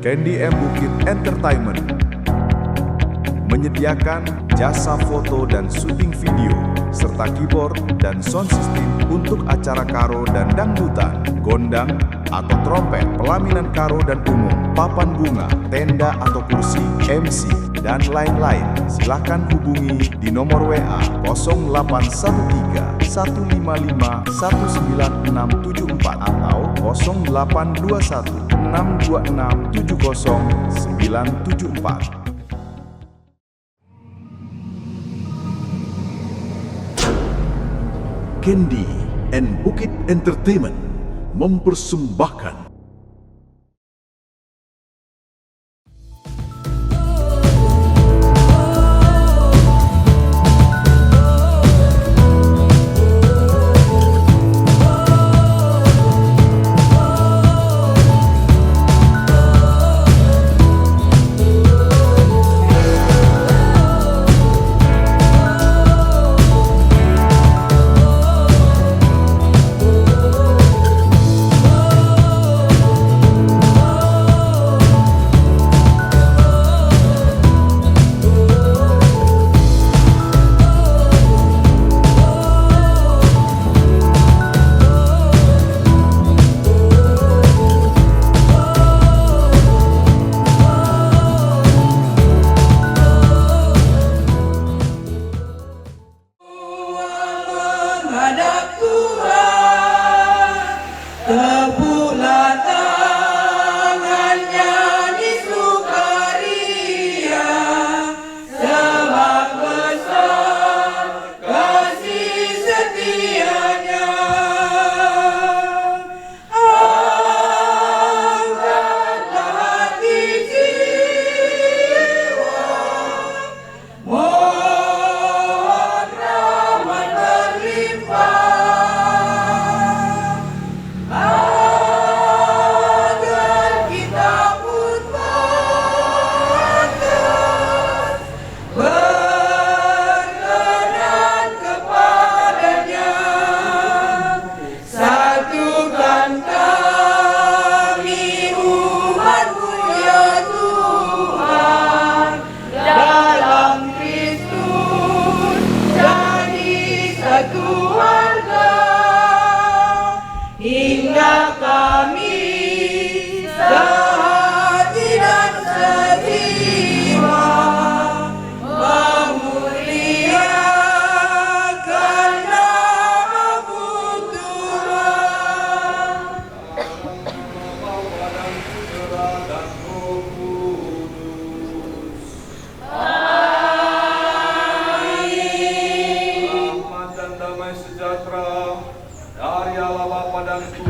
Candy M Bukit Entertainment menyediakan jasa foto dan syuting video, serta keyboard dan sound system untuk acara karo dan dangdutan, gondang atau trompet, pelaminan karo dan umum, papan bunga, tenda atau kursi, MC, dan lain-lain. Silakan hubungi di nomor WA 0813 155 19674 atau 0821 626 70974. Candy and Bukit Entertainment mempersembahkan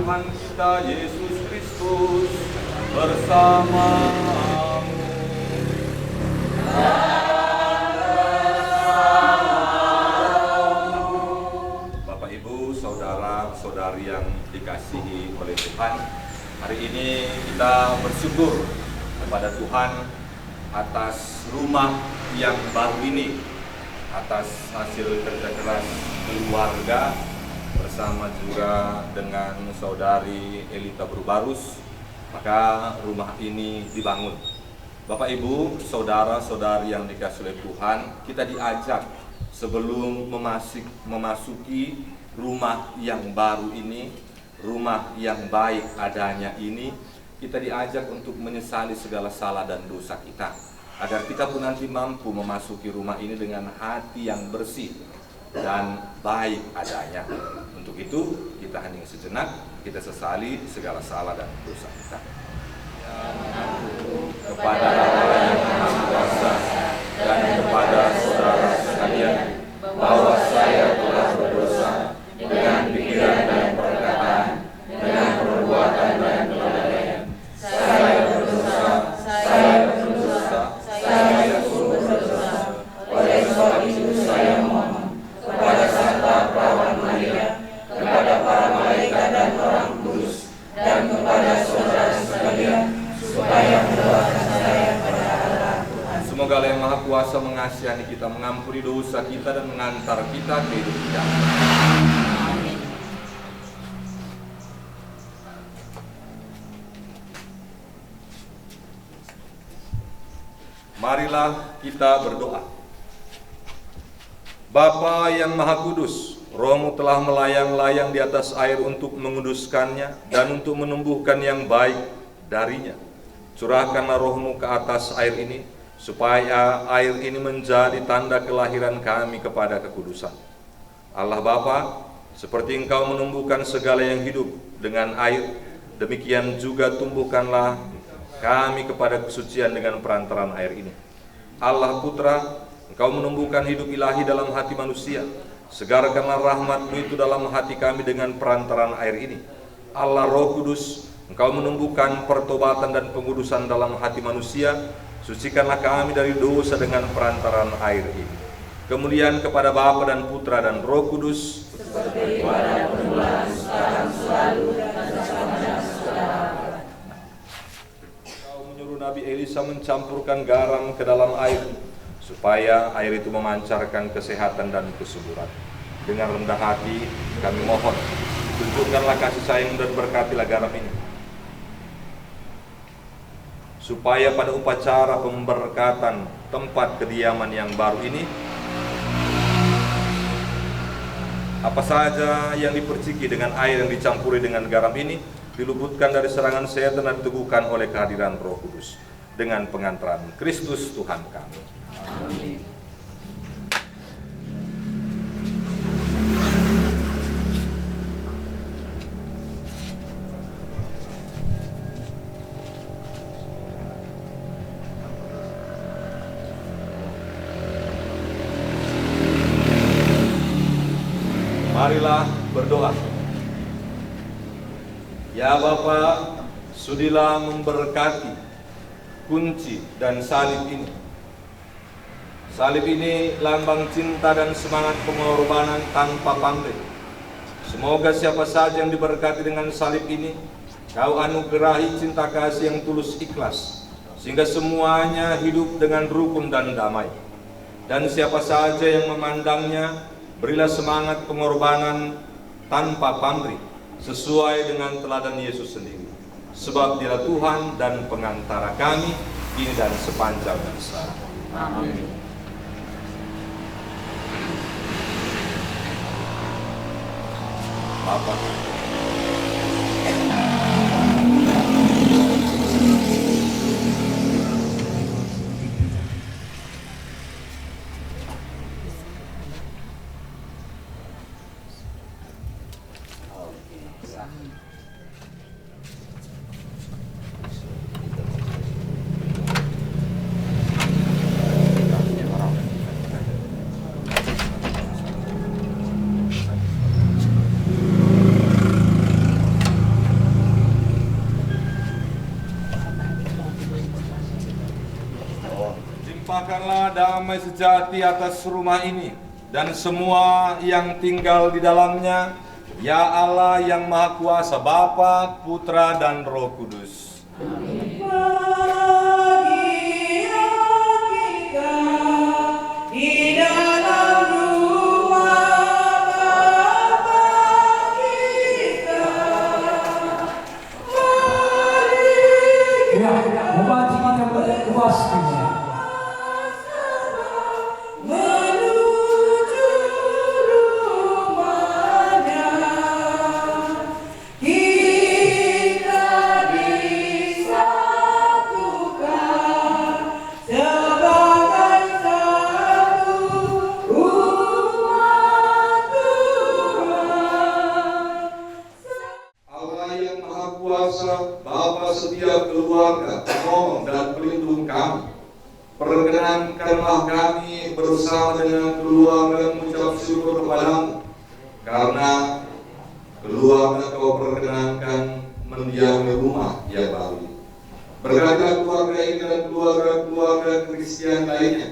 Tuhan kita Yesus Kristus bersamamu. Bapak Ibu, saudara-saudari yang dikasihi oleh Tuhan, hari ini kita bersyukur kepada Tuhan atas rumah yang baru ini, atas hasil kerja keras keluarga bersama juga dengan saudari Elita Brubarus, maka rumah ini dibangun. Bapak Ibu, saudara-saudari yang dikasihi oleh Tuhan, kita diajak sebelum memasuki rumah yang baru ini, rumah yang baik adanya ini, kita diajak untuk menyesali segala salah dan dosa kita, agar kita pun nanti mampu memasuki rumah ini dengan hati yang bersih dan baik adanya. Untuk itu kita hening sejenak, kita sesali segala salah dan dosa kita. Kepada Allah yang Maha Kuasa dan kepada saudara sekalian, bahwa saya telah berdosa dengan pikiran dan perkataan, dengan perbuatan dan kelalaian. Saya berdosa, saya sungguh berdosa. Oleh sebab itu saya mohon kepada Santa Perawan Maria, kepada para malaikat dan orang kudus, dan kepada saudara sekalian, supaya mendoakan saya pada Allah Tuhan. Semoga Allah yang Maha Kuasa mengasihani kita, mengampuni dosa kita, dan mengantar kita ke hidup yang amin. Marilah kita berdoa. Bapa yang Maha Kudus, Roh-Mu telah melayang-layang di atas air untuk menguduskannya dan untuk menumbuhkan yang baik darinya. Curahkanlah Roh-Mu ke atas air ini, supaya air ini menjadi tanda kelahiran kami kepada kekudusan. Allah Bapa, seperti Engkau menumbuhkan segala yang hidup dengan air, demikian juga tumbuhkanlah kami kepada kesucian dengan perantaraan air ini. Allah Putra, Engkau menumbuhkan hidup ilahi dalam hati manusia. Segarkanlah rahmat-Mu itu dalam hati kami dengan perantaraan air ini. Allah Roh Kudus, Engkau menumbuhkan pertobatan dan pengudusan dalam hati manusia. Sucikanlah kami dari dosa dengan perantaraan air ini. Kemuliaan kepada Bapa dan Putra dan Roh Kudus, seperti pada permulaan, sekarang, selalu, dan selama-lamanya. Engkau menyuruh Nabi Elisa mencampurkan garam ke dalam air, supaya air itu memancarkan kesehatan dan kesuburan. Dengan rendah hati kami mohon, tunjukkanlah kasih sayang dan berkatilah garam ini, supaya pada upacara pemberkatan tempat kediaman yang baru ini, apa saja yang diperciki dengan air yang dicampuri dengan garam ini diluputkan dari serangan setan dan diteguhkan oleh kehadiran Roh Kudus dengan pengantaran Kristus Tuhan kami. Amin. Marilah berdoa. Ya Bapa, sudilah memberkati kunci dan salib ini. Salib ini lambang cinta dan semangat pengorbanan tanpa pamrih. Semoga siapa saja yang diberkati dengan salib ini, Kau anugerahi cinta kasih yang tulus ikhlas, sehingga semuanya hidup dengan rukun dan damai. Dan siapa saja yang memandangnya, berilah semangat pengorbanan tanpa pamrih, sesuai dengan teladan Yesus sendiri. Sebab Dialah Tuhan dan pengantara kami, kini dan sepanjang masa. Amin. Bapa, limpahkanlah damai sejati atas rumah ini dan semua yang tinggal di dalamnya, ya Allah yang Maha Kuasa, Bapa, Putra, dan Roh Kudus. Amin. Bapa setiap keluarga, penolong dan pelindung kami, perkenankanlah kami bersama dengan keluarga mengucap syukur kepadamu, karena keluarga Kau perkenankan mendiami rumah yang baru. Berkatilah keluarga ini dan keluarga-keluarga Kristen lainnya,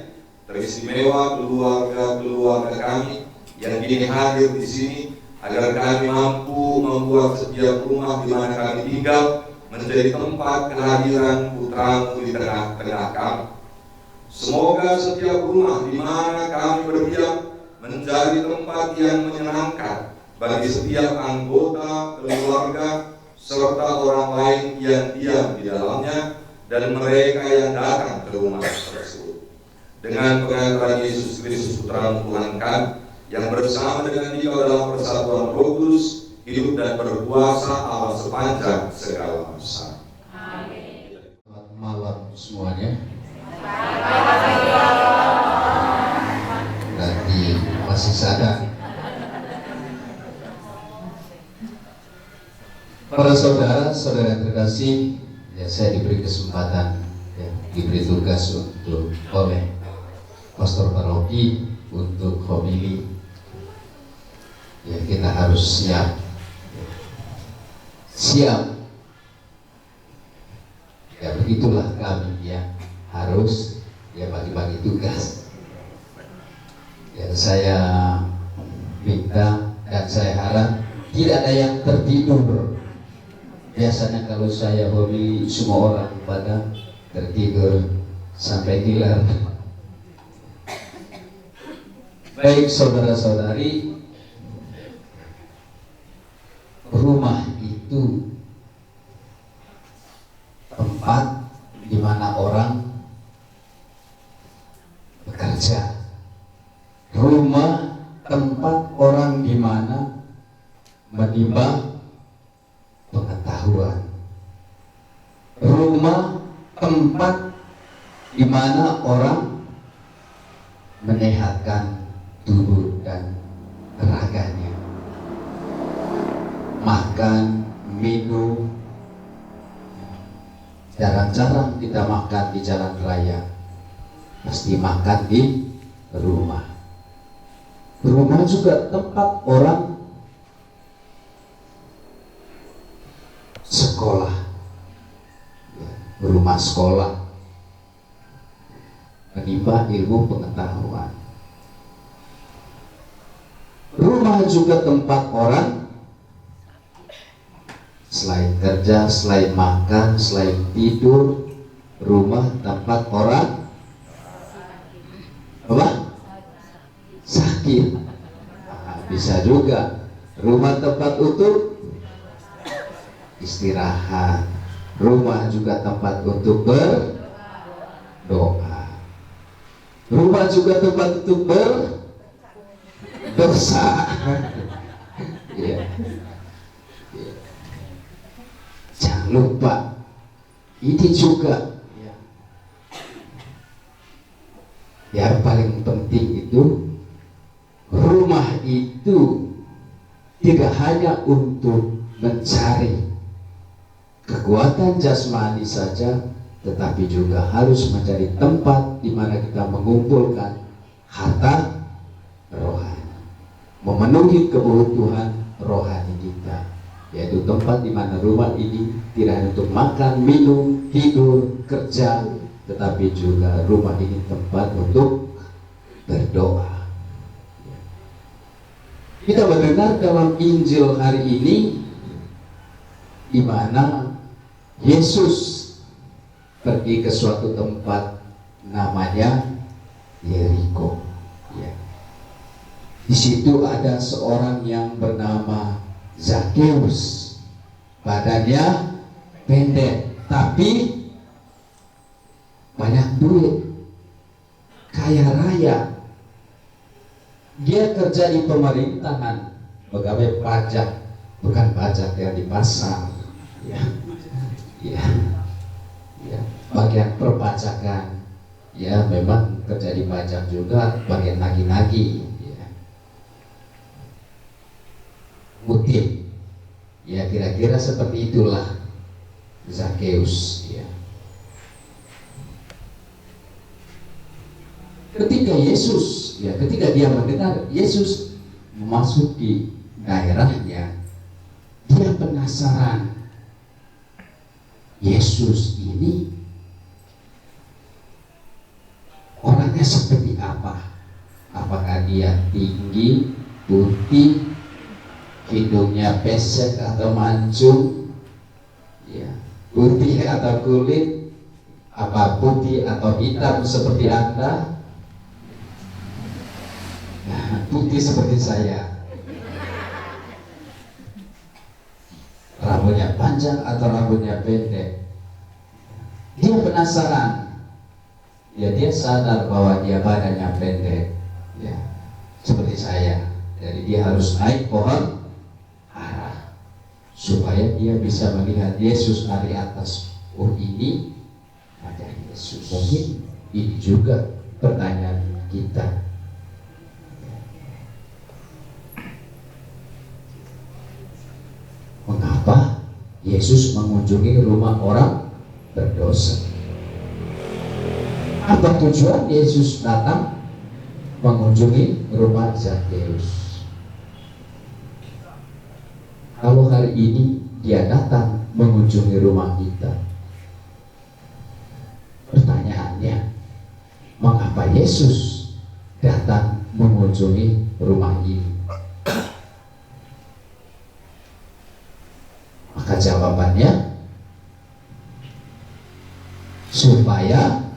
teristimewa keluarga-keluarga kami yang kini hadir di sini, agar kami mampu membuat setiap rumah di mana kami tinggal menjadi tempat kehadiran Putra-Mu di tengah-tengah kami. Semoga setiap rumah di mana kami berdiam menjadi tempat yang menyenangkan bagi setiap anggota keluarga serta orang lain yang diam di dalamnya dan mereka yang datang ke rumah tersebut. dengan pengangkatan Yesus Kristus Putra Tuhan kami, yang bersama dengan Dikau dalam persatuan Roh Kudus, hidup dan berkuasa Allah sepanjang segala masa. Amin. Selamat malam semuanya. Berarti masih sadar. Para saudara-saudara yang terkasih, ya, saya diberi kesempatan, ya, diberi tugas oleh Pastor Paroki untuk homili. Ya, kita harus siap, ya, begitulah kami, ya, harus, ya, bagi-bagi tugas. Ya, saya minta dan saya harap tidak ada yang tertidur. Biasanya kalau saya homili, semua orang pada tertidur sampai hilang. Baik saudara-saudari, rumah itu tempat di mana orang bekerja. Rumah tempat orang di mana menimba pengetahuan. Rumah tempat di mana orang menyehatkan tubuh dan raganya. Makan, minum, jarang-jarang kita makan di jalan raya, pasti makan di rumah. Rumah juga tempat orang sekolah, rumah sekolah, menimba ilmu pengetahuan. Rumah juga tempat orang selain kerja, selain makan, selain tidur, rumah tempat orang apa? Sakit. Nah, bisa juga rumah tempat untuk istirahat. Rumah juga tempat untuk berdoa. Rumah juga tempat untuk berdosa. Ya. Jangan lupa ini juga, ya, yang paling penting itu rumah itu tidak hanya untuk mencari kekuatan jasmani saja, tetapi juga harus menjadi tempat di mana kita mengumpulkan harta rohani, memenuhi kebutuhan rohani kita, yaitu tempat di mana rumah ini tidak hanya untuk makan, minum, tidur, kerja, tetapi juga rumah ini tempat untuk berdoa. Kita mendengar dalam Injil hari ini di mana Yesus pergi ke suatu tempat namanya Yeriko. Ya. Di situ ada seorang yang bernama Zakheus. Badannya pendek, tapi banyak duit, kaya raya. Dia kerja di pemerintahan, pegawai pajak, bukan pajak yang di pasar, ya, ya, ya, bagian perpajakan, ya, memang kerja di pajak juga, bagian nagih-nagih, ya, mutip, ya, kira-kira seperti itulah Zakheus, ya. Ketika Yesus, ya, ketika dia mendengar Yesus memasuki daerahnya, dia penasaran, Yesus ini orangnya seperti apa? Apakah dia tinggi, putih, hidungnya pesek atau mancung, ya, putih atau kulit, apa putih atau hitam seperti Anda? Nah, putih seperti saya. Rambutnya panjang atau rambutnya pendek? Dia penasaran. ya dia sadar bahwa dia badannya pendek, ya seperti saya. Jadi dia harus naik pohon ara supaya dia bisa melihat Yesus dari atas. Oh, ini ada Yesus. Mungkin ini juga pertanyaan kita. Mengapa Yesus mengunjungi rumah orang berdosa? Apa tujuan Yesus datang mengunjungi rumah Zakheus? Kalau hari ini dia datang mengunjungi rumah kita, pertanyaannya, mengapa Yesus datang mengunjungi rumah ini? Maka jawabannya, supaya,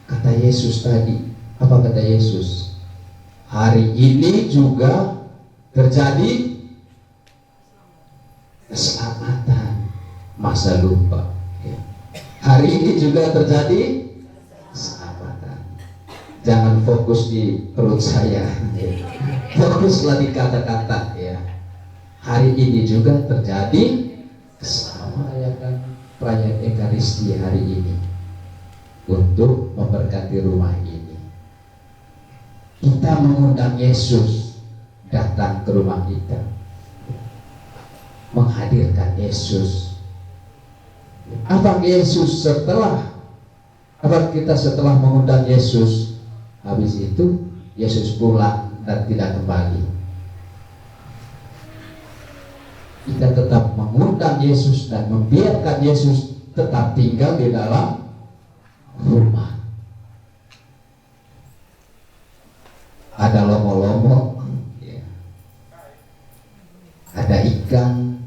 kata Yesus tadi, apa kata Yesus? Hari ini juga terjadi keselamatan. Masa lupa ya. Hari ini juga terjadi keselamatan. Jangan fokus di perut saya ya. Fokuslah di kata-kata ya. Hari ini juga terjadi keselamatan. Merayakan perayaan Ekaristi hari ini untuk memberkati rumah ini. Kita mengundang Yesus datang ke rumah kita, menghadirkan Yesus. Apa Yesus setelah mengundang Yesus, habis itu Yesus pulang dan tidak kembali? Kita tetap mengundang Yesus dan membiarkan Yesus tetap tinggal di dalam rumah. Ada lomo-lomo ya. Ada ikan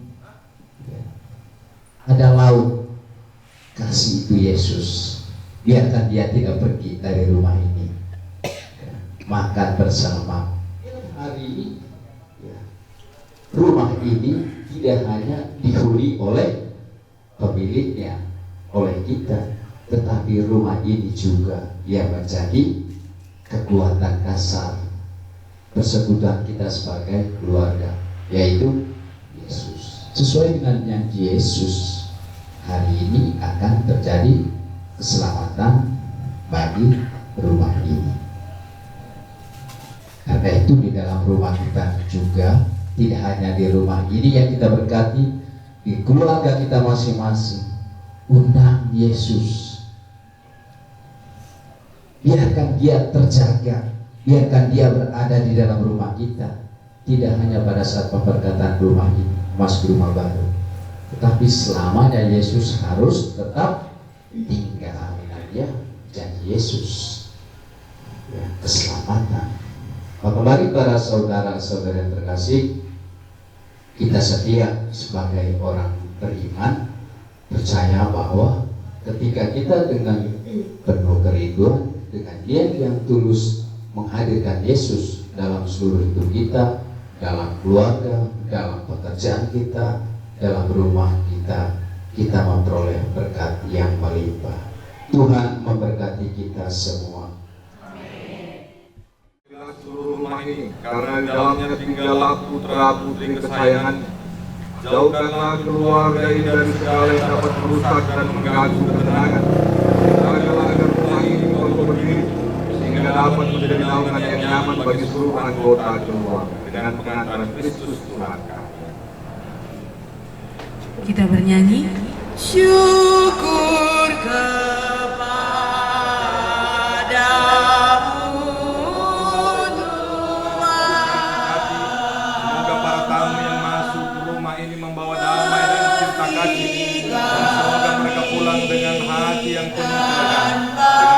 ya. Ada lauk. Kasih itu Yesus. Biarkan dia tidak pergi dari rumah ini ya. Makan bersama. Hari ini ya. Rumah ini tidak hanya dihuni oleh pemiliknya, oleh kita, tetapi rumah ini juga yang menjadi kekuatan dasar persekutuan kita sebagai keluarga, yaitu Yesus. Sesuai dengan janji Yesus, hari ini akan terjadi keselamatan bagi rumah ini. Karena itu di dalam rumah kita juga, tidak hanya di rumah ini yang kita berkati, di keluarga kita masing-masing, undang Yesus. Biarkan dia terjaga, biarkan dia berada di dalam rumah kita. Tidak hanya pada saat pemberkatan rumah ini, masuk rumah baru, tetapi selamanya Yesus harus tetap tinggal. Ya, janji Yesus ya, keselamatan. Maka mari para saudara-saudara yang terkasih, kita setia sebagai orang beriman, percaya bahwa ketika kita dengan penuh kerinduan, dengan niat yang tulus menghadirkan Yesus dalam seluruh hidup kita, dalam keluarga, dalam pekerjaan kita, dalam rumah kita, kita memperoleh berkat yang melimpah. Tuhan memberkati kita semua. Seluruh rumah ini, karena di dalamnya tinggallah putra-putri kesayangan. Jauhkanlah keluarga ini dari segala yang dapat merusak dan mengganggu ketenangan. Jagalah agar rumah ini kokoh berdiri, sehingga dapat menjadi naungan yang nyaman bagi seluruh anggota keluarga dengan pengantaran Kristus Tuhan kami. Kita bernyanyi syukur kepadamu Tuhan. Semoga para tamu yang masuk ke rumah ini membawa damai dan cinta kasih. Dan semoga mereka pulang dengan hati yang penuh dengan pengantaran Kristus Tuhan kami.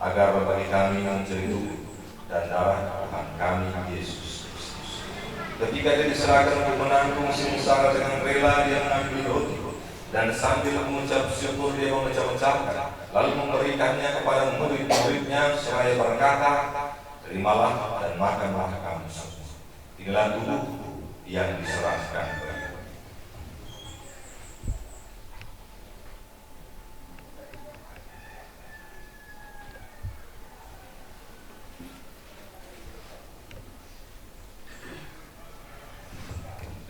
agar bagi kami menjadi tubuh dan darah Tuhan kami Yesus Kristus. Ketika dia diserahkan untuk menanggung singsara dengan rela, dia mengambil roti dan sambil mengucap syukur dia memecah-mecahkan, lalu memberikannya kepada murid-muridnya seraya berkata, terimalah dan makanlah kamu semua. Inilah tubuh yang diserahkan bagi.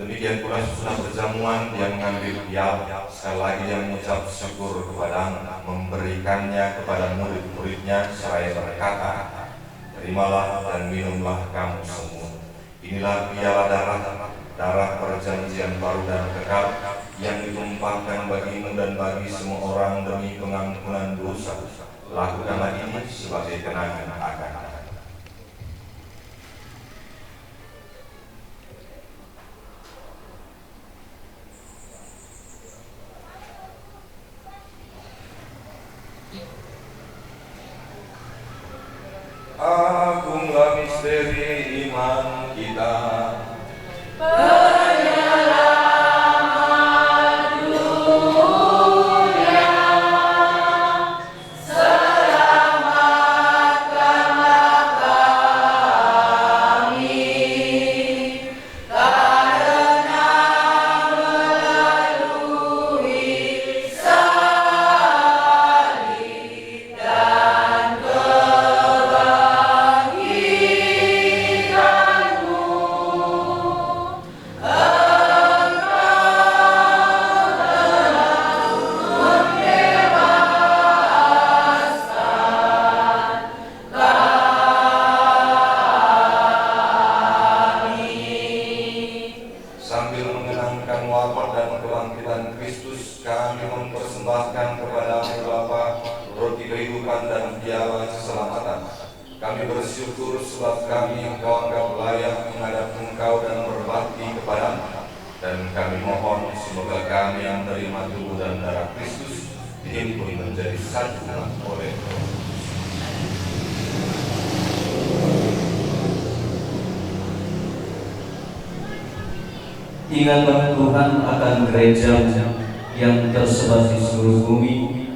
Demikian pula sesudah perjamuan dia mengambil piala, sekali lagi dia mengucap syukur kepada Allah, memberikannya kepada murid-muridnya seraya berkata, terimalah dan minumlah kamu semua. Inilah piala darah perjanjian baru dan kekal yang ditumpahkan bagimu dan bagi semua orang demi pengampunan dosa. Lakukanlah ini sebagai kenangan akan aku. Agunglah misteri iman kita. Penyelamat dunia, selamatkanlah kami, karena melalui salib dan Sambil mengenangkan wafat dan kebangkitan Kristus, kami mempersembahkan kepadamu Bapa roti kehidupan dan piala keselamatan. Kami bersyukur sebab kami Engkau anggap layak menghadap Engkau dan berbakti kepadamu. Dan kami mohon semoga kami yang menerima tubuh dan darah Kristus dihimpun menjadi satu oleh Roh. Ingatlah Tuhan akan gereja yang tersebar di seluruh bumi,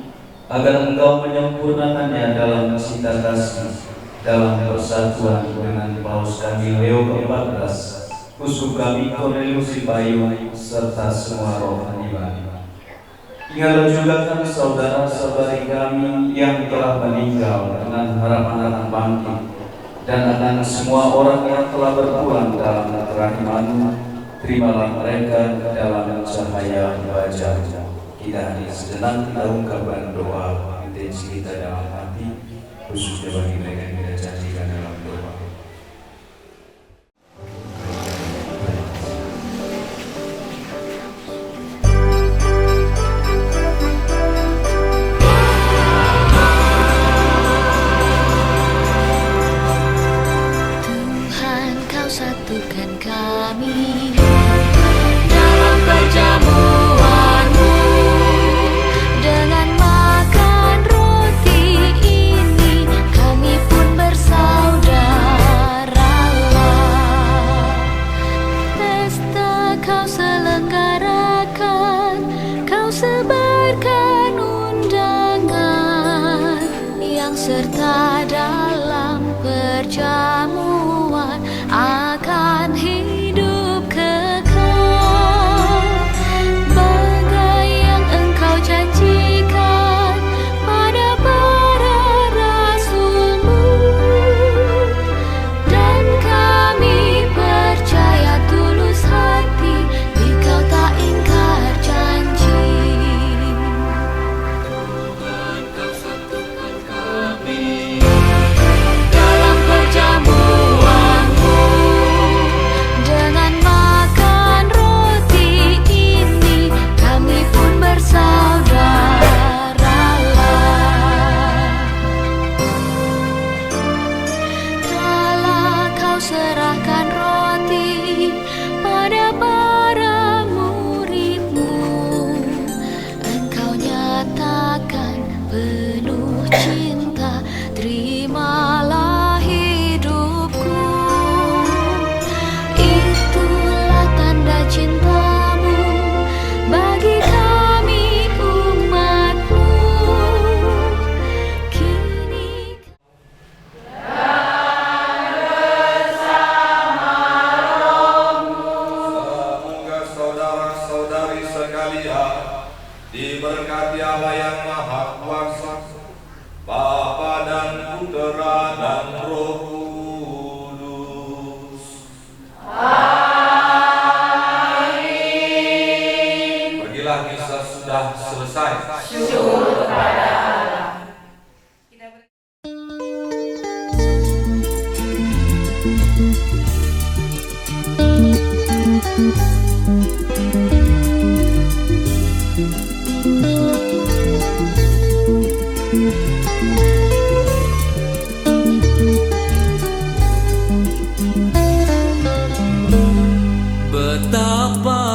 agar Engkau menyempurnakannya dalam cinta kasih, dalam persatuan dengan Paus kami Leo ke-14, Uskup kami Cornelius Sipayu, serta semua rohani kami. Ingatlah juga kami saudara-saudari kami yang telah meninggal dengan harapan akan bangkit, dan akan semua orang yang telah berpulang dalam kerahiman-Mu. Terimalah mereka dalam cahaya wajah. Kita hadir sejenak, kita ungkapkan doa intensi kita dalam hati, khususnya bagi mereka yang kita janjikan dalam doa. Tuhan, Kau satukan kami dalam perjamuan-Mu, dengan makan roti ini kami pun bersaudaralah. Pesta Kau selenggarakan, Kau sebarkan undangan, yang serta dalam perjamuan akan hidup kekal, bagai yang Engkau janjikan pada para rasul-Mu. Dan kami percaya tulus Betapa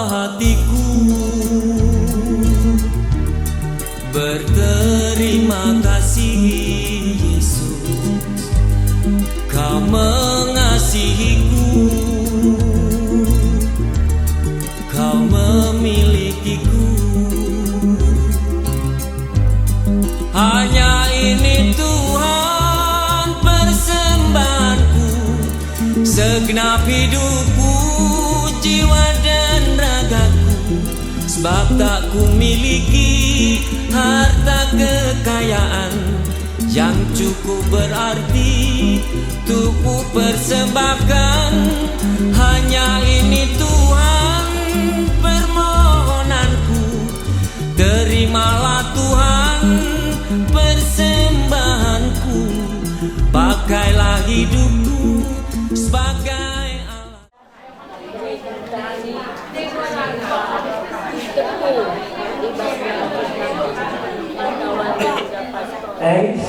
hatiku berterima kasih Yesus, Kau mengasihiku, Kau memilikiku. Hanya ini Tuhan persembahanku, segenap hidupku, jiwa dan ragaku. Sebab tak ku miliki harta kekayaan yang cukup berarti untuk ku persembahkan. Hanya ini Tuhan permohonanku, terimalah Tuhan persembahanku. Pakailah hidupku sebagai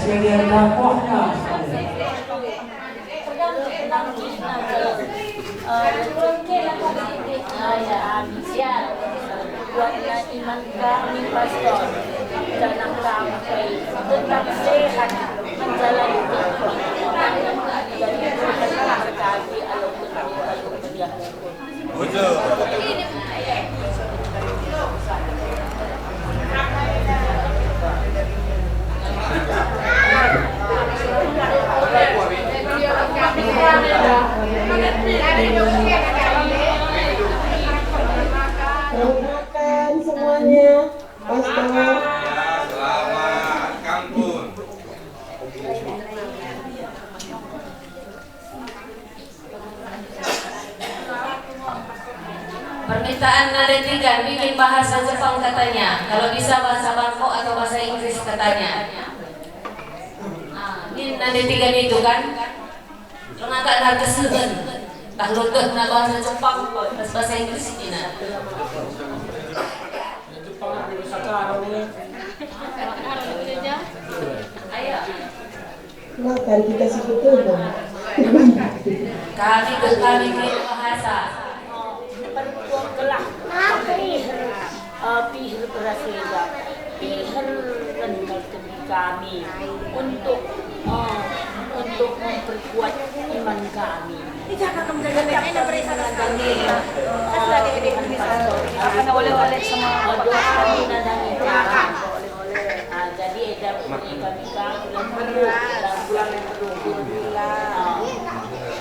sekalian dakwahnya. Buatlah iman kami pastor, jangan sampai tetap sehat menjalani hidup. Jadi terima sekali kalau dia. Makan semuanya, pastor. Selamat, Kampun. Permintaan nada tiga bikin bahasa Jepang katanya. Kalau bisa bahasa Bangkok atau bahasa Inggris katanya. Ini nada tiga itu kan? Rengakan harga segen. Tak lutut na bahasa Jepang, bahasa Inggris ini na. Makan kita sebetulnya dong. Kami bahasa. Berkuatlah pihir berasila, pihir rendah demi kami untuk memperkuat iman kami. Dijaga kemenjagaan ini berisakan kami. Sebagai kedepan bisa. Akan oleh-oleh semua doa kami nadang jadi ada kami bulan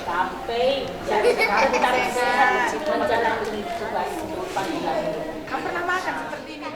sampai tetap sehat menjalankan tugas panggilan. Kamu pernah makan seperti ini?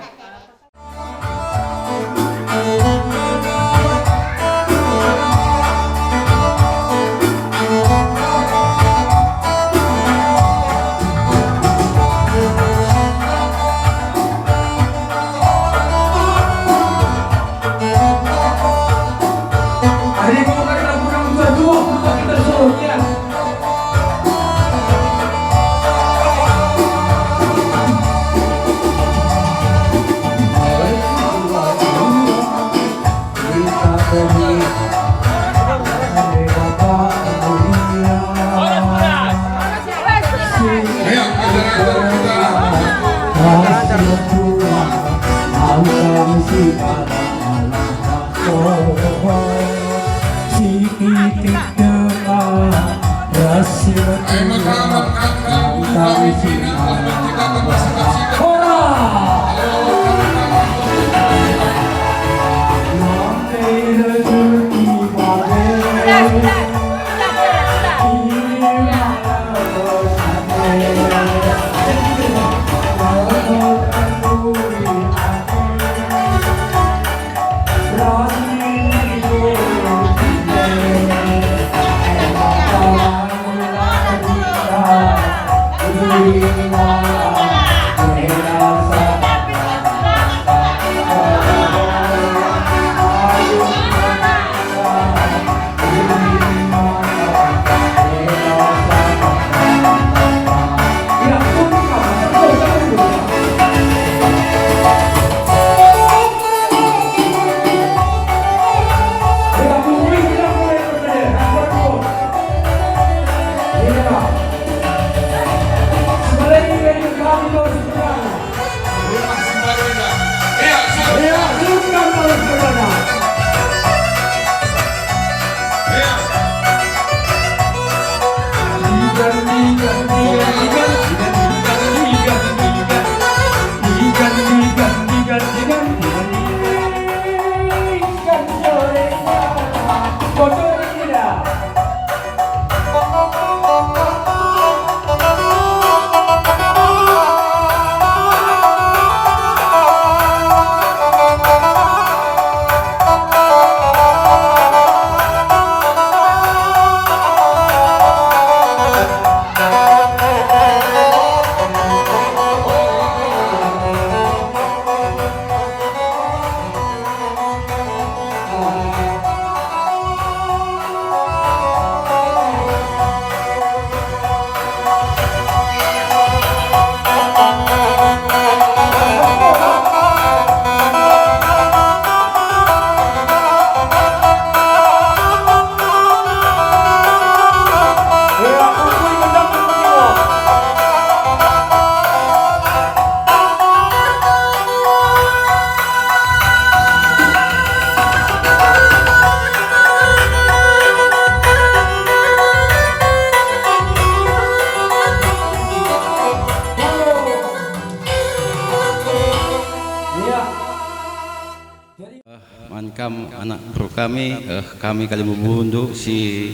mankam anak bro kami kali membundu si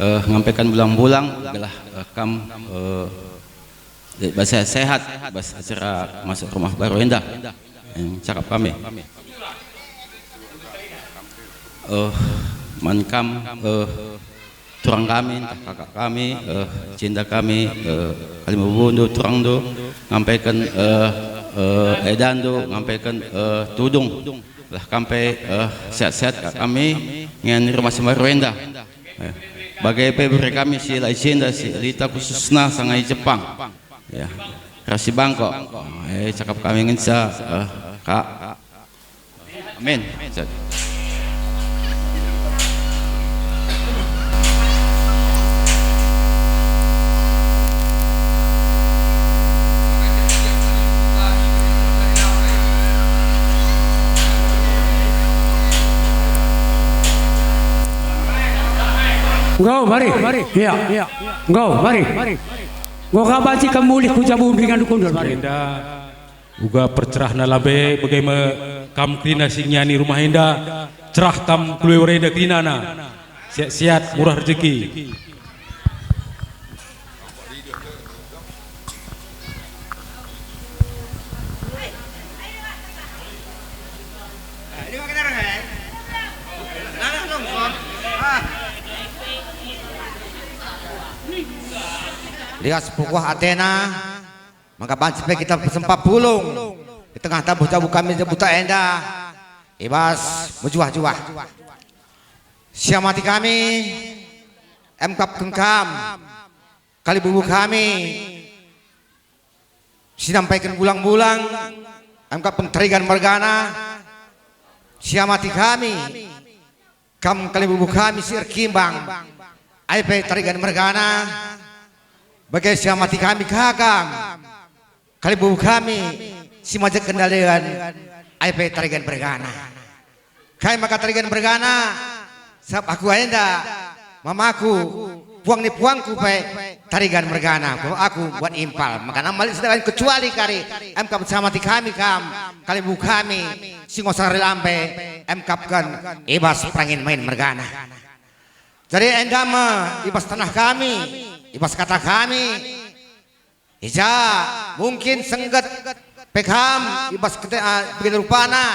ngampaikan bulang-bulang adalah kam bahasa sehat bahasa acara masuk rumah baru indah yang cakap kami mankam turang kami kakak kami cinta kami kali membundu turang do ngampaikan edan do ngampaikan tudung lah sampai sehat-sehat kami dengan rumah baru indah bagai pebri kami si Laisinda si Lita khususna sangai Jepang ya kasih Bangkok cakap kami ngensa kak amin. Go, mari. Iya. Go, mari. Go kabati kamuli ku jabu dengan dukun mari. Uga percerah na labe bagaimana kam krina singyani rumah enda cerah kam keluar enda krina na siat murah rezeki. Lihat sepukuh Athena maka sampai kita bersempat pulung di tengah tabuh jabu kami buta enda ibas berjuah-juah siamati kami emkap kengkam kali bubu kami sinampaikan bulang-bulang emkap penterigan mergana siamati kami kam kali bubu kami sir kimbang aipe tarigan mergana bagai siamati kami kakang kali bubu kami si majak kendalian aipe tarigan bergana kai maka tarigan bergana sab aku enda mamaku puang ni puangku pe tarigan bergana aku buat impal maka namal sedangkan kecuali kari emkap siamati kami kam kali bubu kami si ngosari lampe emkapkan ibas perangin main mergana jadi endama ibas tanah kami ibas kata kami ija mungkin sengget pekam ibas begini rupana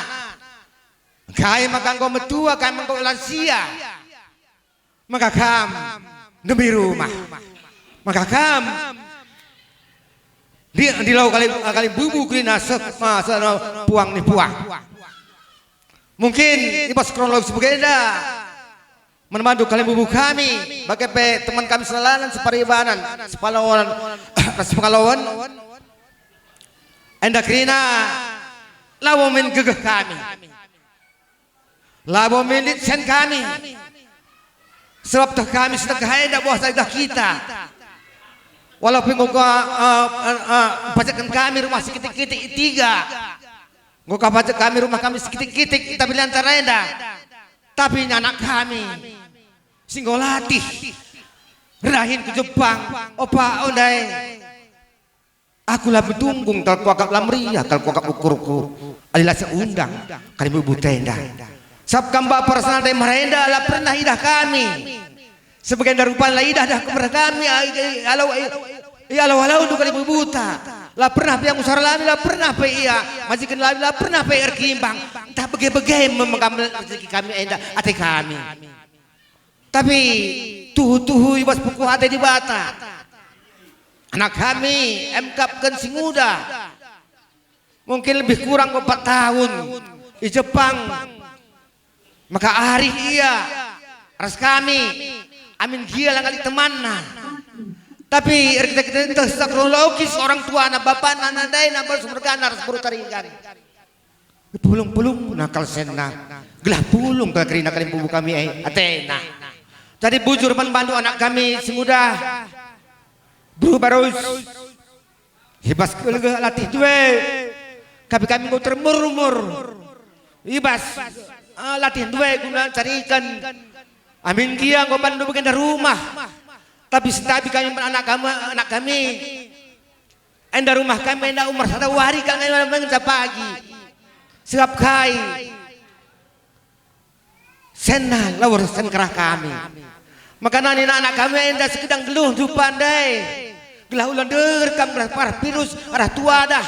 kai maka engkau metua kai engkau lansia maka kam demi rumah maka kam di lau kali bubu kulina puang nih puang mungkin ibas kronologis berbeda menembantu kalian bubu kami bagai teman kami selalan separibanan sepalawan sepalawan enda krina lawo men gegeh kami lawo men sen kami sebab toh kami sedekah enda bawah sedekah kita walaupun pajakan kami rumah sekitik-kitik tiga ngokah pajak kami rumah kami sekitik-kitik tapi lantar enda tapi anak kami singgolatih rahin ke Jepang opa ondai aku lah betunggung kalau kuakap lamria kalau kuakap ukur-ukur adalah seundang kali bubu tenda sab kamba personal dari merenda lah pernah idah kami sebagian dari rupa lah idah dah kepada kami alau untuk kali bubuta lah pernah yang usara lami lah pernah pe iya majikan lami lah pernah pe erkimbang entah bagai-bagai mengambil rezeki kami enda ate kami tapi tuhu ibas puku hati di bata anak kami emkapkan si muda mungkin lebih kurang 4 tahun di Jepang maka hari iya ras kami amin dia lah kali temanna tapi kita kronologis orang tua anak bapak anak dai nambal sumber ganar sepuluh tarigan pulung nakal sena gelah pulung kerina kali bubu kami Athena jadi bujur bantu anak kami si muda barus hibas latih tuwe kami mau termurmur ibas latih tuwe guna carikan amin dia ngau bantu bagian rumah tapi setapi kami anak kami enda rumah kami enda umur 1 hari kami mengenca pagi sebab kai senang lawar sen kerah kami. Maka nani anak kami enda sekedang geluh du pandai. Gelah ulang derkam gelah parah virus arah tua dah.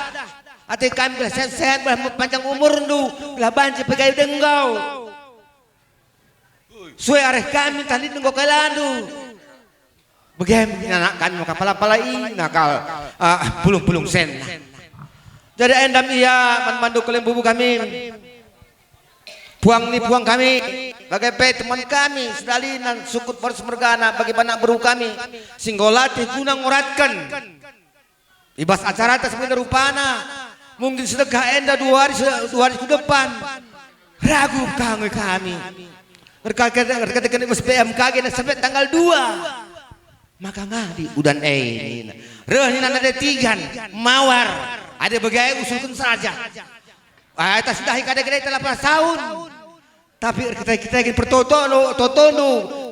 Ate kami gelah sehat-sehat gelah panjang umur du gelah banci pegai denggau. Suai arah kami tali denggau kailandu. Bagaimana anak kami maka pala-palai nakal pulung-pulung sen. Jadi endam iya mandu kelembubu kami. Puang ni puang kami, bagai teman kami, sedalinan sukut baris mergana bagi panak beru kami, singgolati guna nguratkan. Ibas acara atas bener rupana, mungkin sedekah enda dua hari ke depan, ragu kami. Berkata-kata ibas PMKG sampai tanggal 2. Maka ngadi udan ini, rehni nana ada 3 mawar, ada bagai usulkan saja. Atas sudah ikade-kade 18 tahun. Tapi kita ingin pertotono,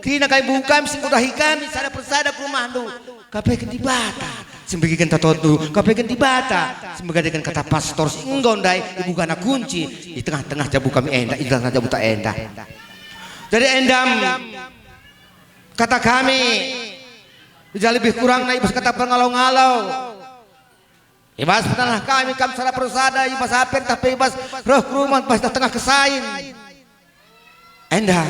kina kami buka sing udah kami sada persada ke rumah tu. Kape di bata. Sembagikan tatotu, kape di bata. Sembagikan kata pastor singgondai ibu gana kunci di tengah-tengah jabu kami endah, di tengah jabu tak endah. Jadi endam kata kami bisa lebih kurang naik kata pengalau-ngalau. Ibas tanah kami sada persada ibas apen tapi ibas roh rumah pas tengah kesain. Endah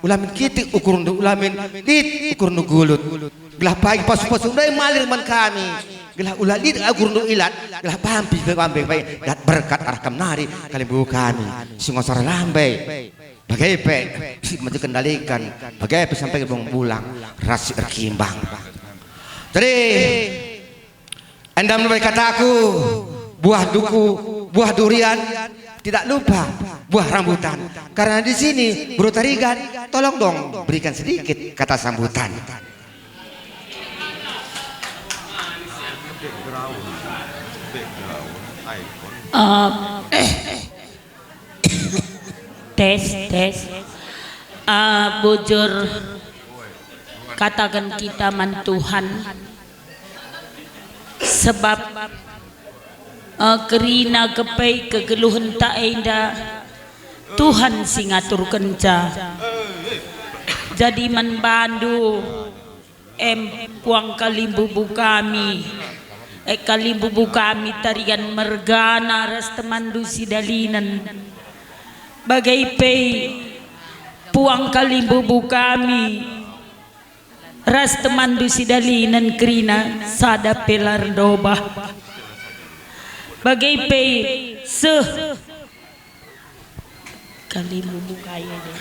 ulamin kitik ukur nu ulamin dit ukur nu gulut. Gelah pagi pas-pas undai malir man kami. Gelah ulalid ukur nu ilat. Gelah pampi baik dat berkat arah kamnari kalimbu kami. Singosar lambai. Bagai pe maju kendalikan. Bagai pe sampai bong pulang rasi erkimbang. Jadi endam baik kataku buah duku, buah durian, tidak lupa buah rambutan. Karena di sini Bro Tarigan, tolong dong berikan sedikit kata sambutan. Tes. Bujur katakan kita man Tuhan. Sebab kerina kepai kegeluhan tak indah Tuhan sing atur kenca. Jadi manbandu puang kalimbubu kami kalimbubu kami tarian mergana ras temandu sidalinan bagai pei puang kalimbubu kami ras temandu sidalinan kerina sada pelar dobah bagai pei kalimbubu kaya deh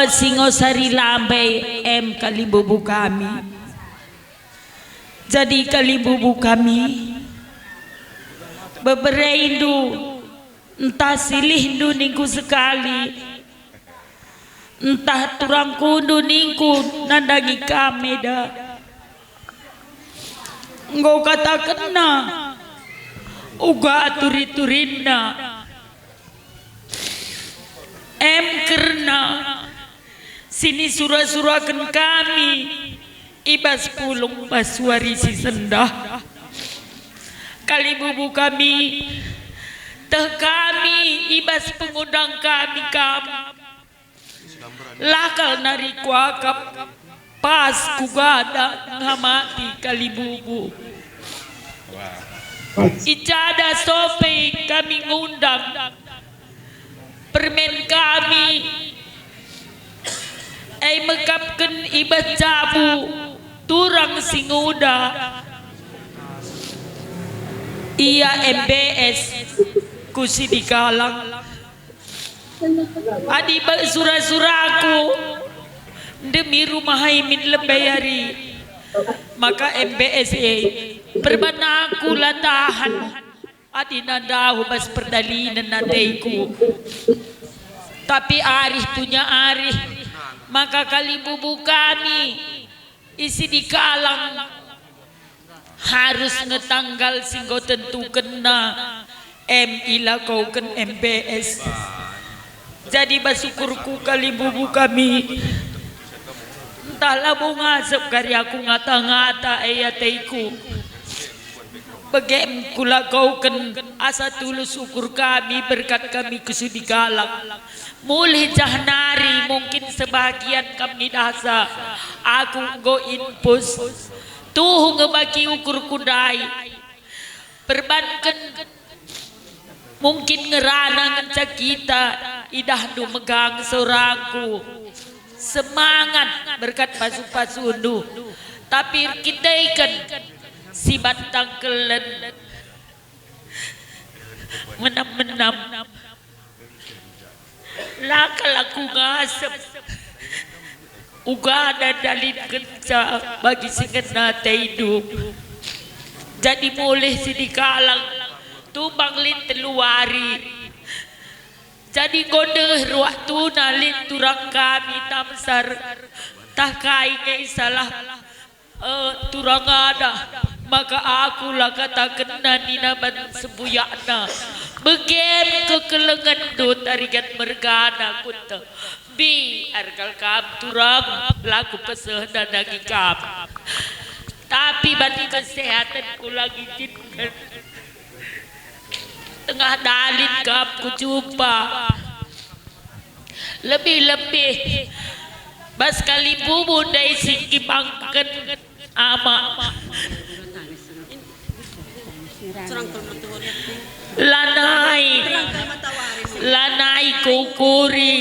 Singosari lambai kalimbubu kami. Jadi kalimbubu kami bebereindu entah silih indu ningku sekali entah turang kundu ningku nandangi kami dah ngau kata kena uga aturi-turinna karena sini surah-surahkan kami ibas pulung baswari si sendah kalimbubu kami teh kami ibas pengundang kami lakal nari kuakap pas kugada ngamati kalimbubu icada sope kami ngundang permen kami mekapkan ibad jabu turang singuda iya MBS kusi dikalang adi surah-surahku demi rumah haimin lebayari maka MBS berbanaku latahan adi nadahu bas perdalinan nadaiku tapi arih punya arih maka kalimbubu kami isi dikalang harus ngetanggal singgo tentu kena ila kau ken MBS jadi basukurku kalimbubu kami entahlah mau ngasep karyaku ngata-ngata ayataiku Bagaimana kula kau kan asa tulus ukur kami berkat kami kesudi galak. Mulai jahnari mungkin sebagian kami dasa. Aku go inpus. Tuh ngebagi ukur kudai. Perbankan mungkin ngerana ngencak kita. Idah du megang seorangku. Semangat berkat pasu-pasundu. Tapi kita ikan si bantang kelen menam-menam lakal aku ngasep uga ada dalin kenca bagi singena hidup jadi mulai si dikalang tumbang lin teluari jadi kode ruak tuna lin turang kami tamsar tak kainnya salah turang ada maka akulah katakan nina ban sebuyakna begem kekelengan do tarikan mergana kunta bi argal kam turang laku peseh dan dagi kam tapi bagi kesehatan ku lagi jinkan tengah dalin kam ku jumpa lebih-lebih bas kali bubu dari singgi bangken ama lanai kukuri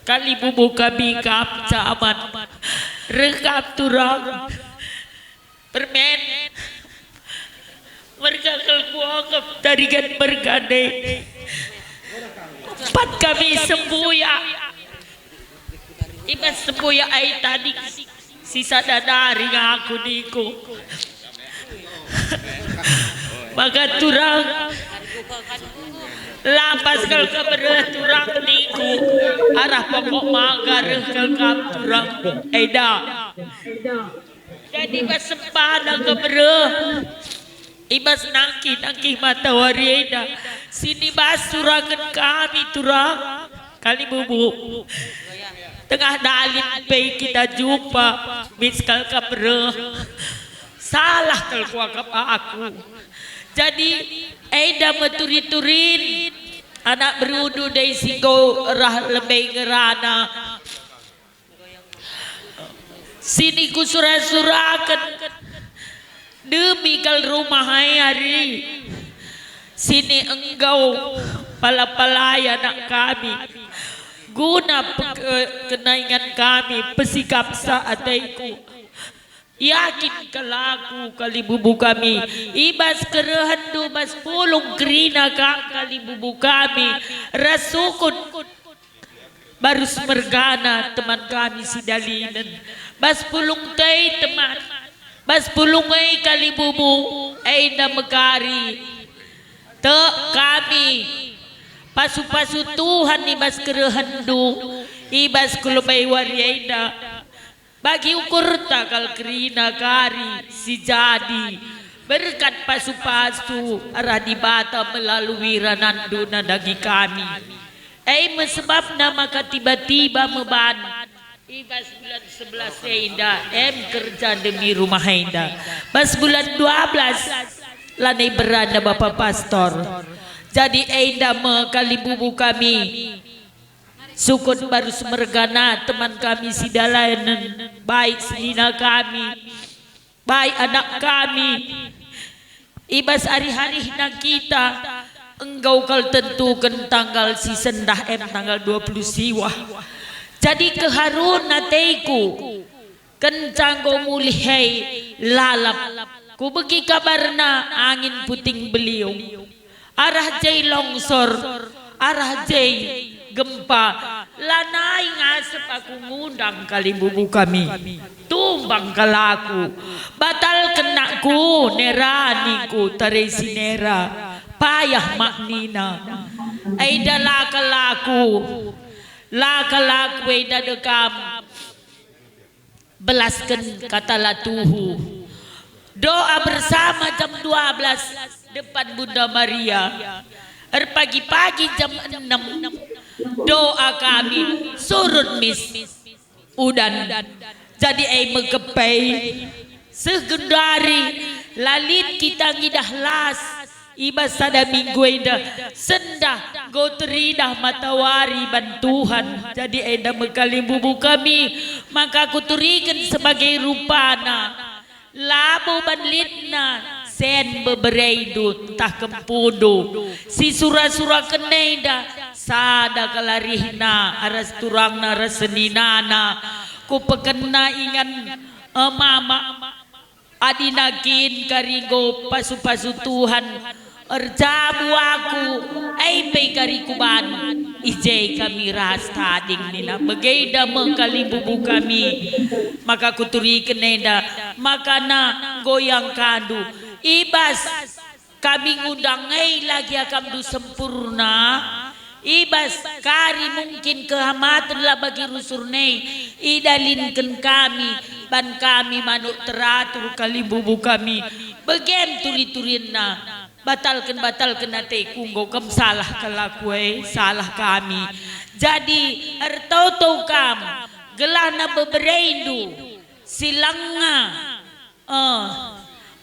kali bubu kami kap caman rekap turang permen mereka kelkuangap tarikan bergade empat kami sembuya ibas sembuya ay tadi sisa dadari aku niku maka turang lapas kal kabareh turang niku arah pokok magar kal kap turang eda jadi bas sempana kabareh ibas nangki mata wari eda sini bas turakan kami turang kali bubu tengah dalin pay kita jumpa miskal kabareh salah kal kuakap aku jadi eda meturi-turin anak berudu dari singgo rah lebih ngerana sini ku surah-surakan demi kal rumah hari sini engkau pala-palaya anak kami guna kenaingan kami pesikap saataiku yakin kalaku kali bubu kami ibas kerehandu bas pulung kerina kali bubu kami rasukun baru semergana teman kami si dalinan bas pulung tei teman bas pulung kali bubu aina megari te kami pasu-pasu Tuhan ibas kerehandu ibas kulubai wariaina bagi ukur takal kerina kari si jadi berkat pasu-pasu arah di bata melalui rananduna dagi kami mesebabna maka tiba-tiba meban ibas bulan 11 enda kerja demi rumah enda pas bulan 12 lanai beranda bapak pastor jadi enda kali bubu kami sukun baru semergana teman kami si dalanan baik selina kami baik anak kami ibas hari-hari hinang kita engkau kal tentukan tanggal si sendah tanggal 20 siwah jadi keharun nateiku kencang go mulihai lalap ku begi kabarna angin puting beliung arah jai longsor arah jai gempa lanai ngasep aku ngundang kali bubu kami tumbang kalaku batal kenaku neraniku taresi nera payah maknina aida lakalaku aida dekam belaskan kata latuhu doa bersama jam 12 depan Bunda Maria pagi-pagi jam 6 doa kami surut mis udan jadi megepai segendari lalit kita ngidah las ibas sada minggu enda sendah go teridah matawari bantuhan jadi enda mekali bubu kami maka aku turikan sebagai rupana labu banlitna sen bebereidu tah kempudu si sura-sura keneda sada kalarihna aras turangna raseninana ku pekena ingan mama adinakin karigo pasu-pasu Tuhan erjabu aku aipe karikuban ijai kami ras tading nila begaida mengkali bubu kami maka kuturi keneda makana goyang kandu ibas kami ngundang lagi akan du sempurna ibas kari mungkin kehamatan lah bagi rusurnei idalinkan kami ban kami manuk teratur kali bubu kami bagian turi-turinna batalkan ate kunggo kam salah kelakue salah kami jadi ertau kam gelana bebereindu silanga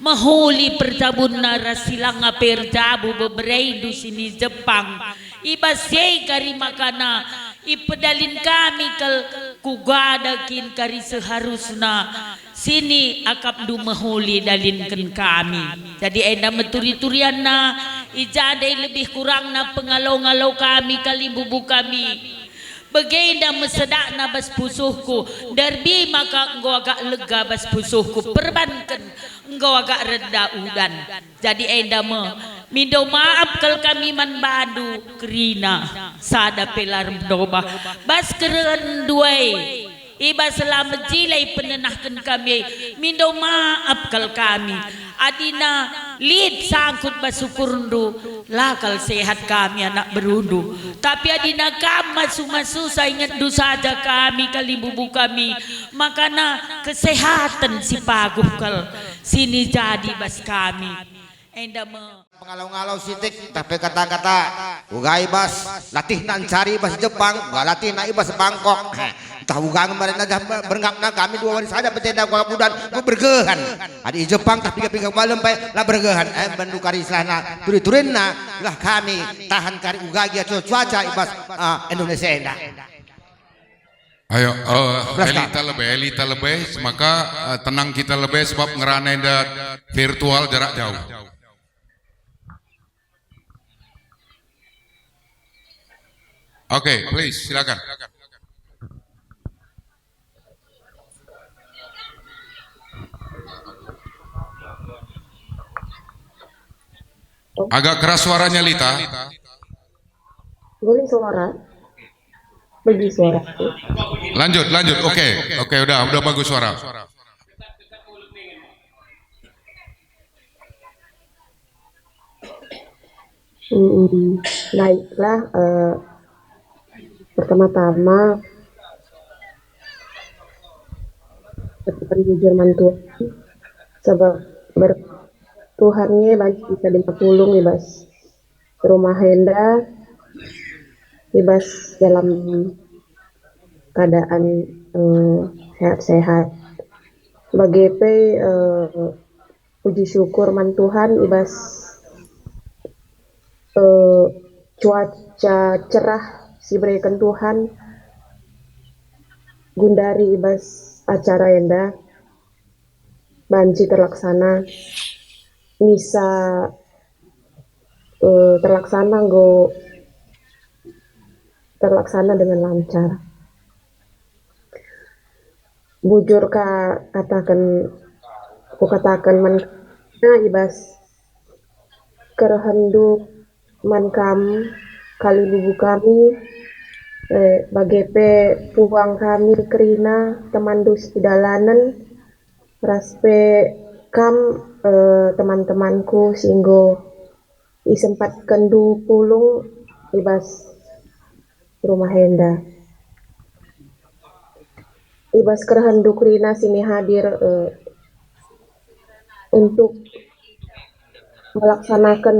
mahuli perjabun nara silanga perjabu bebereindu sini Jepang ibasye kari makana ipedalin kami ke kugadakin kari seharusna sini akap du mahuli dalinkan kami jadi enda meturi-turian na ijadai lebih kurang na pengalau-ngalau kami kali bubu kami Begenda mesedak na bas pusuhku derbi maka engkau agak lega bas pusuhku perbankan engkau agak reda udan jadi enda mindo maaf kal kami man bandu kerina sada pelar doba bas keren duai iba selamat jilai penenahkan kami mindo maaf kal kami adina lid sangkut basukurundu lakal sehat kami anak berundu tapi adina kam masu saya ingat du saja kami kali bubu kami makana kesehatan si paguh kal sini jadi bas kami enda pengalau-ngalau sitik tapi kata-kata ugai bas latih nan cari bas Jepang gak latih na ibas Bangkok tahu gang kemarin aja berengkapna kami dua hari saja petenda gua budan gua bergehan ada di Jepang tapi kami malam pe lah bergehan bandu kari islahna turi-turinna lah kami tahan kari ugai cuaca ibas Indonesia endah. Ayo elita lebih maka tenang kita lebih sebab ngerana virtual jarak jauh. Oke, please silakan. Agak keras suaranya Lita. Boleh suara? Bagi suara. Lanjut. Oke, udah bagus suara. Baiklah, pertama-tama jujur mantu sebab Tuhannya bagi kita dipulung bebas rumah henda bebas dalam keadaan sehat-sehat bagi puji syukur man Tuhan ibas cuaca cerah si berikan Tuhan gundari ibas acara enda banci terlaksana misa terlaksana dengan lancar bujur katakan man ibas kerhenduk man kam kali bubu kami bagepe puang kami kerina teman dus dalanan raspe kam teman-temanku singgo isempat kendu pulung ibas rumah henda ibas kerhenduk rina sini hadir untuk melaksanakan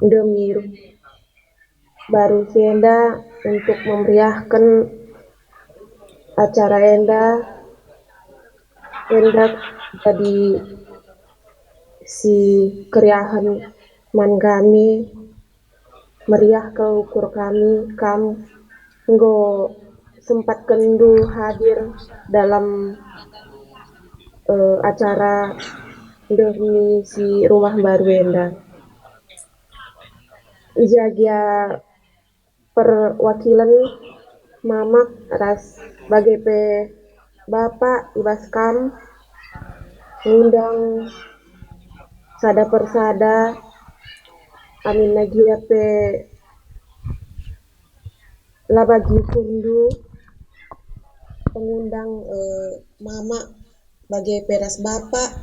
demir baru Enda untuk memeriahkan acara Enda jadi si keriahan man kami meriah ke ukur kami kam nggo sempat kendu hadir dalam acara demi si rumah baru enda jagia perwakilan mamak atas sebagai bapak ibas kam ngundang sada persada amin lagi labagi kundu pengundang mama bagai peras bapak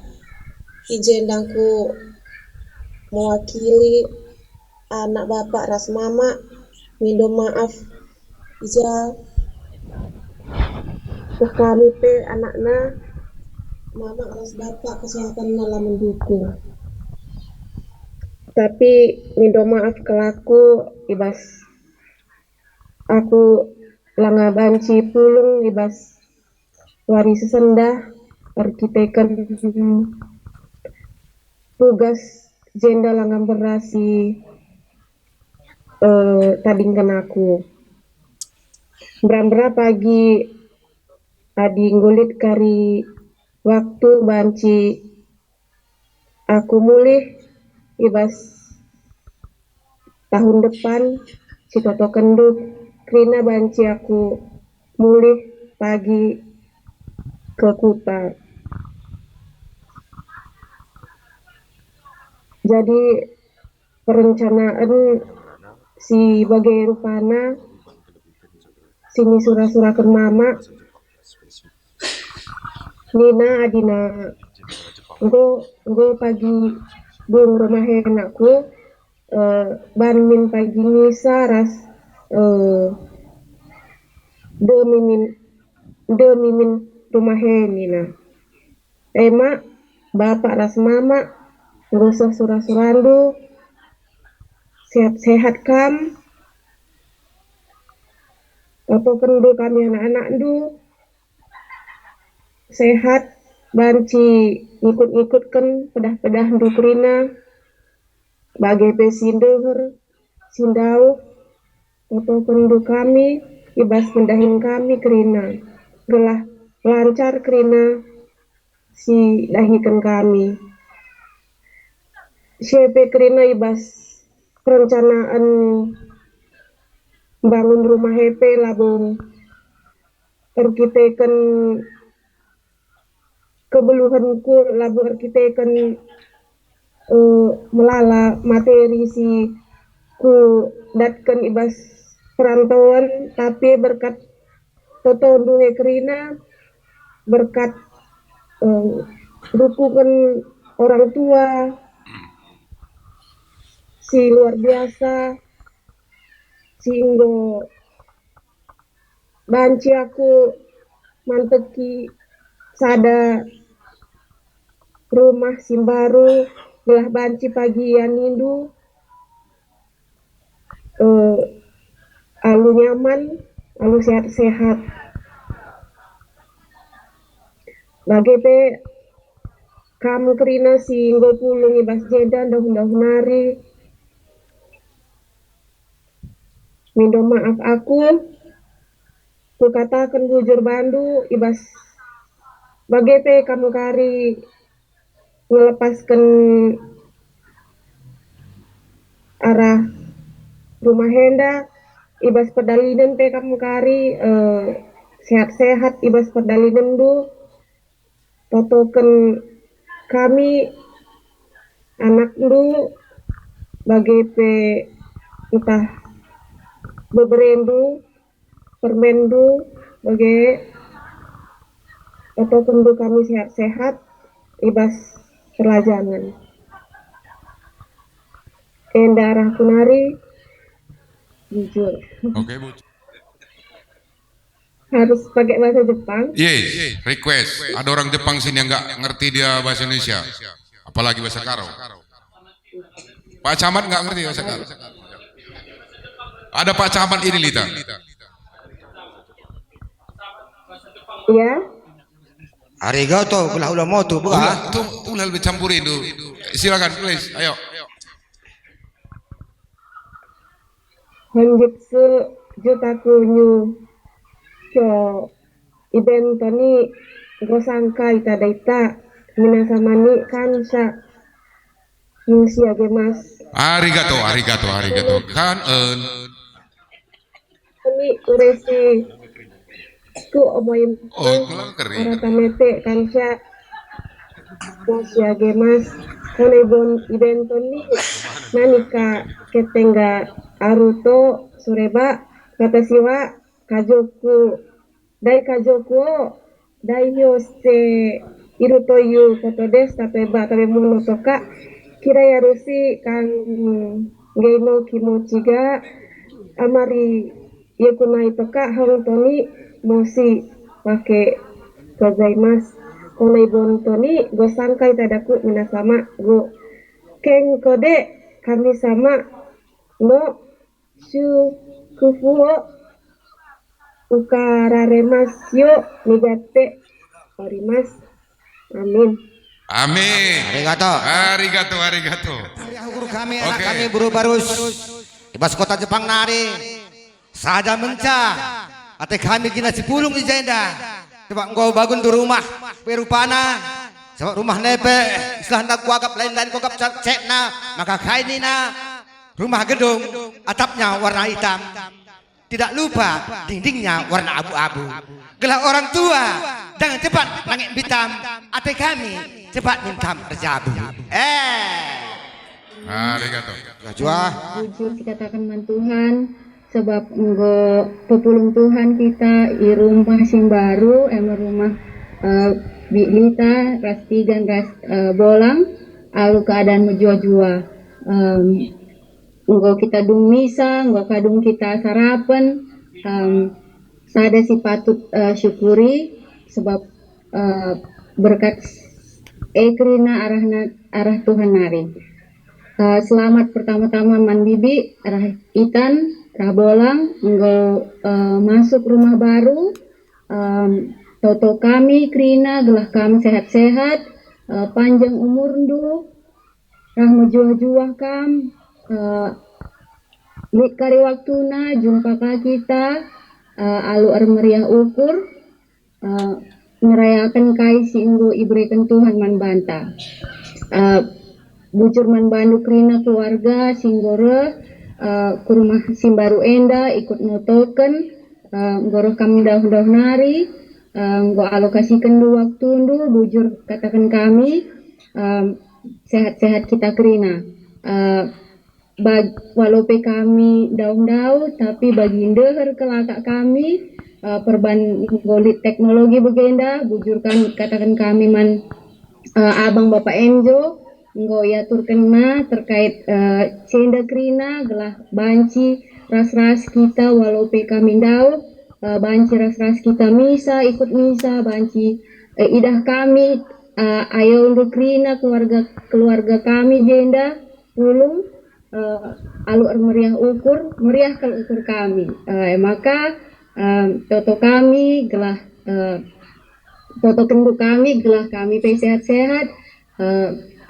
ijendangku mewakili anak bapak ras mama minta maaf ija kami anaknya mama ras bapak kesehatan dalam mendukung tapi minta maaf kelaku ibas aku langa banci pulung ibas wari sesenda arkiteken tugas jenda langa berasi tadingkan aku beram-beram pagi adi ngulit kari waktu banci aku mulih ibas tahun depan si toto kenduk krina banci aku mulih pagi ke Kuta. Jadi perencanaan si bagai rupana sini surah-surahkan mama Nina adina go pagi bung rumah anakku banmin pagi misa ras demimin rumah Nina emak bapak ras mama ngusah surah-surandu sehat-sehat kam apa kendu kami anak-anak du sehat banci ikut-ikutkan pedah-pedah dukrina bagai pesindeher sindau apa kendu kami ibas pendahin kami kerina gelah lancar kerina si dahikan kami siapa kerina ibas perencanaan bangun rumah HP labung arkiteken kebeluhanku labu arkiteken melala materi si ku datkan ibas perantauan tapi berkat toto duwe kerina berkat dukungan orang tua si luar biasa sehingga banci aku manteki sada rumah simbaru belah banci pagi yanindu alu nyaman alu sehat-sehat bagi kamu kerina si nggo pulung ibas jedan dahun-dahun hari minta maaf aku katakan bujur bandu ibas bagi kamu kari melepaskan arah rumah henda ibas pedalinan kamu kari sehat-sehat ibas pedalinan du totokan kami anak du bagi entah beberendu permendu bagi atau kendu kami sehat-sehat ibas pelajaran endarah kunari jujur harus pakai bahasa Jepang yes request ada orang Jepang sini yang nggak ngerti dia bahasa Indonesia apalagi bahasa Karo Pak Camat nggak ngerti bahasa Karo ada Pak Camat ini Lita ya arigato belah ulama tu ulah lebih campurin tu silakan please, ayo. Honjitsu jutaku nyu kyo iben toni gosangka ita daita minasamani kansha yusia gemas. Arigato. Kanen. Ini uresi ku omoim aratamete kansha yusia gemas. Konebon iben toni nanika ketenga aruto sureba katasiwa kajoku dai hyose iruto yu koto desu tabeba tabemono toka kira yarushi kan geino kimochi ga amari yokunai toka hontoni moshi wake gozaimasu. Konai bontoni go sangkai tadaku minasama go ken kode kami sama no shukufuo ukararemasu yo nigate orimasu. Amin. Amin. Arigato. Guru kami, anak kami Buru Barus, ibas kota Jepang nari, saja menca, ate kami kina sipulung di jenda, coba engkau bangun di rumah, perupana, coba rumah nepe, istilah nak kuagap lain kuagap cekna, maka kainina, rumah gedung, atapnya warna hitam, tidak lupa dindingnya warna abu-abu. Gelah orang tua, jangan cepat langit hitam, ate kami cepat mintam rejabu. Arigato. Jujur dikatakan man Tuhan, sebab enggo pepulung Tuhan kita i rumah sing baru, rumah Bilita ras 3 ras bolang, alu keadaan menjua-jua. Enggo kita dung misa, enggo kadung kita sarapan, sada si patut syukuri sebab berkat Krina arah Tuhan nari. Selamat pertama-tama man bibi arah itan rah bolang enggo masuk rumah baru. Toto kami Krina gelah kami sehat-sehat, panjang umur ndu rah menjuah-juah kam. Lik kari waktuna jumpa ka kita alu meriah ukur merayakan kai singgo ibrekan Tuhan man banta. Bujur man bandu Krina keluarga singgore ke rumah simbaru enda ikut notoken ngoro kami daun nari nggo alokasikan dua waktu ndu bujur katakan kami sehat-sehat kita Krina. Walaupun kami daun-daun tapi bagi deher kelakak kami perban golit teknologi begenda bujurkan katakan kami man abang bapak Enjo nggo ya turkena terkait cenda Krina gelah banci ras-ras kita walaupun kami daun banci ras-ras kita misa ikut misa banci idah kami ayo untuk Krina keluarga kami jenda pulung alu meriah ukur meriah kalau ukur kami maka toto kami gelah toto kenduk kami gelah kami sehat-sehat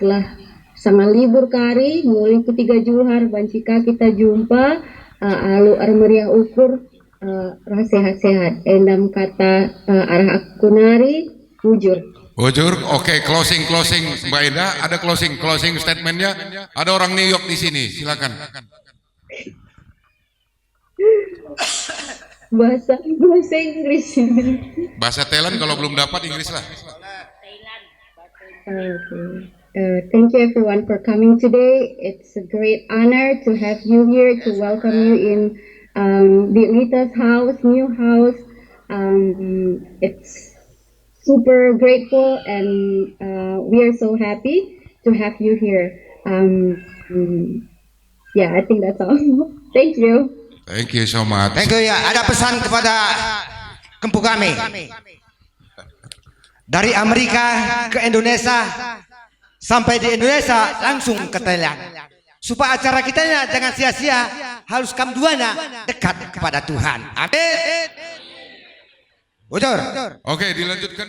gelah sama libur kari mulai ketiga juhar bancika kita jumpa alu meriah ukur sehat-sehat endam kata arah aku nari bujur. Oke, closing Mbak Enda, ada closing statementnya. Ada orang New York di sini, silakan. Bahasa Inggris. Bahasa Thailand kalau belum dapat Inggris lah. Thank you everyone for coming today. It's a great honor to have you here to welcome you in Bilita's house, new house. It's super grateful and we are so happy to have you here. Yeah, I think that's all. Thank you. Thank you so much. Thank you ya. Ada pesan kepada kempu kami dari Amerika ke Indonesia sampai di Indonesia langsung ke Thailand. Supaya acara kita jangan sia-sia, harus kamduana dekat kepada Tuhan. Amin. Bocor. Oke, dilanjutkan.